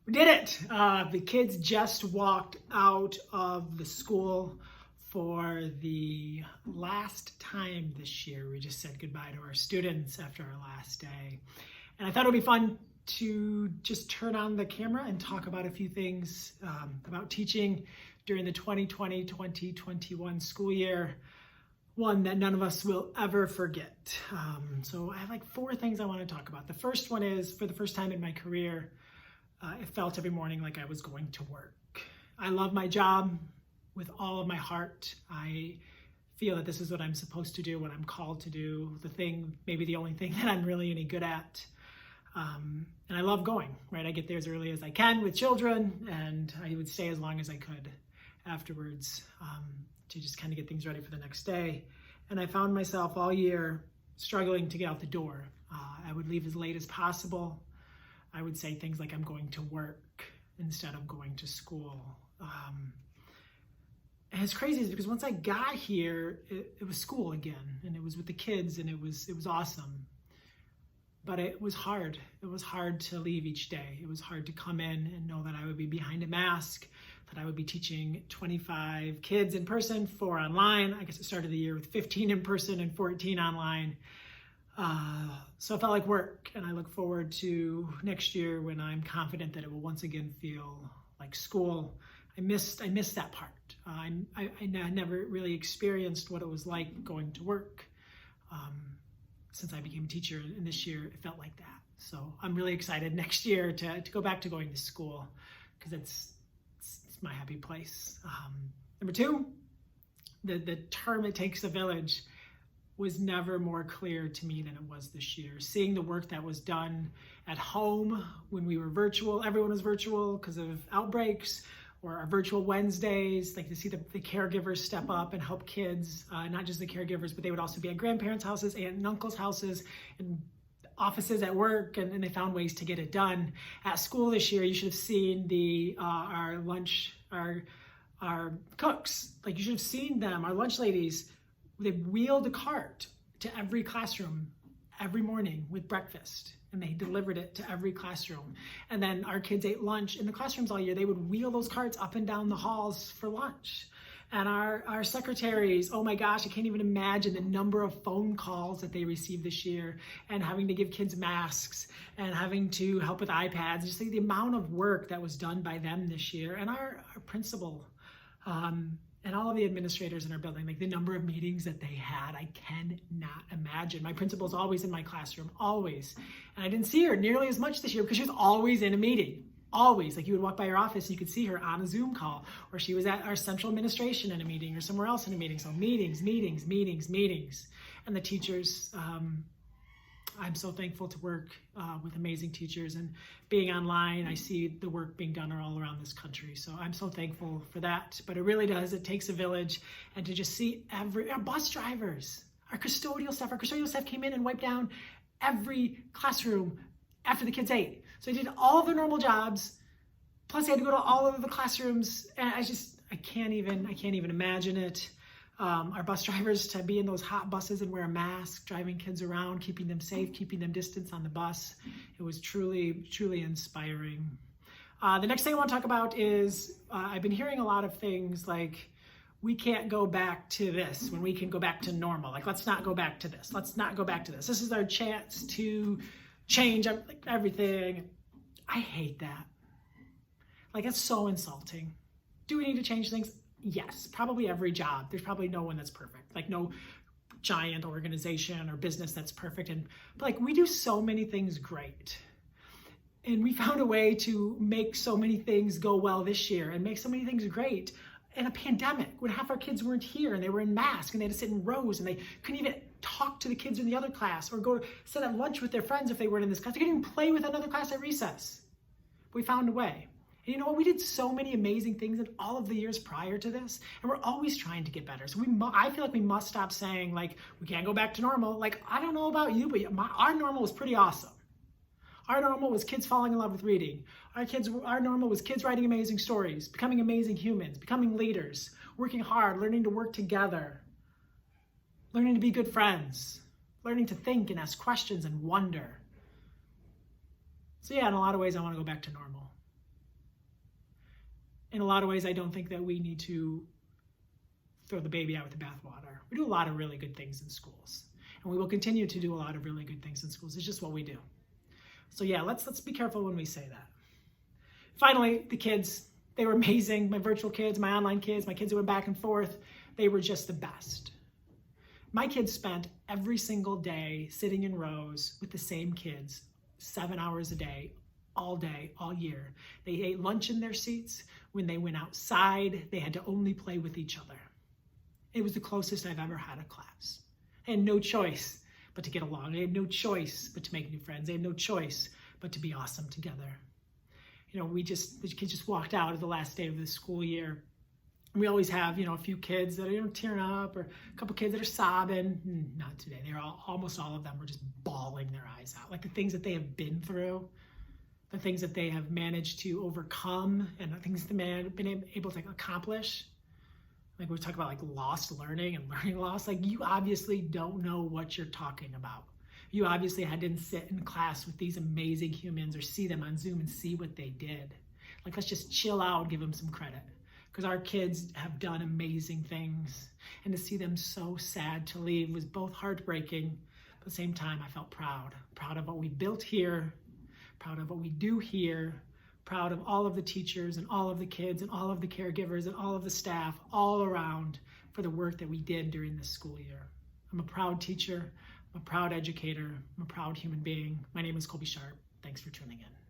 We did it! The kids just walked out of the school for the last time this year. We just said goodbye to our students after our last day. And I thought it would be fun to just turn on the camera and talk about a few things about teaching during the 2020-2021 school year, one that none of us will ever forget. So I have like 4 things I want to talk about. The first one is, for the first time in my career, it felt every morning like I was going to work. I love my job with all of my heart. I feel that this is what I'm supposed to do, what I'm called to do, maybe the only thing that I'm really any good at. And I love going, right? I get there as early as I can with children, and I would stay as long as I could afterwards to just kind of get things ready for the next day. And I found myself all year struggling to get out the door. I would leave as late as possible. I would say things like I'm going to work instead of going to school. And it's crazy because once I got here, it was school again, and it was with the kids, and it was awesome. But it was hard. It was hard to leave each day. It was hard to come in and know that I would be behind a mask, that I would be teaching 25 kids in person, 4 online. I guess it started the year with 15 in person and 14 online. So it felt like work, and I look forward to next year when I'm confident that it will once again feel like school. I missed that part. I never really experienced what it was like going to work since I became a teacher, and this year it felt like that. So I'm really excited next year to go back to going to school, because it's my happy place. Number 2, the term "it takes a village" was never more clear to me than it was this year. Seeing the work that was done at home when we were virtual, everyone was virtual because of outbreaks, or our virtual Wednesdays, like to see the caregivers step up and help kids, not just the caregivers, but they would also be at grandparents' houses, aunt and uncles' houses, and offices at work, and they found ways to get it done. At school this year, you should have seen our cooks, like you should have seen them, our lunch ladies. They wheeled a cart to every classroom every morning with breakfast, and they delivered it to every classroom. And then our kids ate lunch in the classrooms all year. They would wheel those carts up and down the halls for lunch. And our secretaries, oh my gosh, I can't even imagine the number of phone calls that they received this year, and having to give kids masks and having to help with iPads, just the amount of work that was done by them this year. And our principal, and all of the administrators in our building, like the number of meetings that they had, I cannot imagine. My principal's always in my classroom, always. And I didn't see her nearly as much this year because she was always in a meeting, always. Like you would walk by her office and you could see her on a Zoom call, or she was at our central administration in a meeting, or somewhere else in a meeting. So meetings. And the teachers, I'm so thankful to work with amazing teachers, and being online, I see the work being done all around this country. So I'm so thankful for that. But it really does. It takes a village, and to just see our bus drivers, our custodial staff came in and wiped down every classroom after the kids ate. So they did all of their normal jobs, plus they had to go to all of the classrooms, and I can't even imagine it. Our bus drivers to be in those hot buses and wear a mask, driving kids around, keeping them safe, keeping them distance on the bus. It was truly, truly inspiring. The next thing I want to talk about is I've been hearing a lot of things like, we can't go back to this when we can go back to normal. Like, let's not go back to this. Let's not go back to this. This is our chance to change everything. I hate that. Like, it's so insulting. Do we need to change things? Yes, probably every job. There's probably no one that's perfect. Like no giant organization or business that's perfect. But like, we do so many things great. And we found a way to make so many things go well this year and make so many things great in a pandemic when half our kids weren't here and they were in masks and they had to sit in rows and they couldn't even talk to the kids in the other class or go sit at lunch with their friends if they weren't in this class. They couldn't even play with another class at recess. We found a way. And you know what? We did so many amazing things in all of the years prior to this, and we're always trying to get better. So I feel like we must stop saying like, we can't go back to normal. Like, I don't know about you, but our normal was pretty awesome. Our normal was kids falling in love with reading. Our normal was kids writing amazing stories, becoming amazing humans, becoming leaders, working hard, learning to work together, learning to be good friends, learning to think and ask questions and wonder. So yeah, in a lot of ways, I want to go back to normal. In a lot of ways, I don't think that we need to throw the baby out with the bathwater. We do a lot of really good things in schools, and we will continue to do a lot of really good things in schools. It's just what we do. So yeah, let's be careful when we say that. Finally, the kids, they were amazing. My virtual kids, my online kids, my kids who went back and forth, they were just the best. My kids spent every single day sitting in rows with the same kids, 7 hours a day, all year. They ate lunch in their seats. When they went outside, they had to only play with each other. It was the closest I've ever had a class. I had no choice but to get along. They had no choice but to make new friends. They had no choice but to be awesome together. You know, the kids just walked out of the last day of the school year. We always have, a few kids that are tearing up, or a couple kids that are sobbing. Not today. Almost all of them were just bawling their eyes out. Like the things that they have been through, the things that they have managed to overcome, and the things that they've been able to accomplish. Like we talk about like lost learning and learning loss. Like you obviously don't know what you're talking about. You obviously didn't sit in class with these amazing humans or see them on Zoom and see what they did. Like let's just chill out and give them some credit. Because our kids have done amazing things. And to see them so sad to leave was both heartbreaking, but at the same time I felt proud. Proud of what we built here, proud of what we do here, proud of all of the teachers and all of the kids and all of the caregivers and all of the staff all around for the work that we did during this school year. I'm a proud teacher, I'm a proud educator, I'm a proud human being. My name is Colby Sharp. Thanks for tuning in.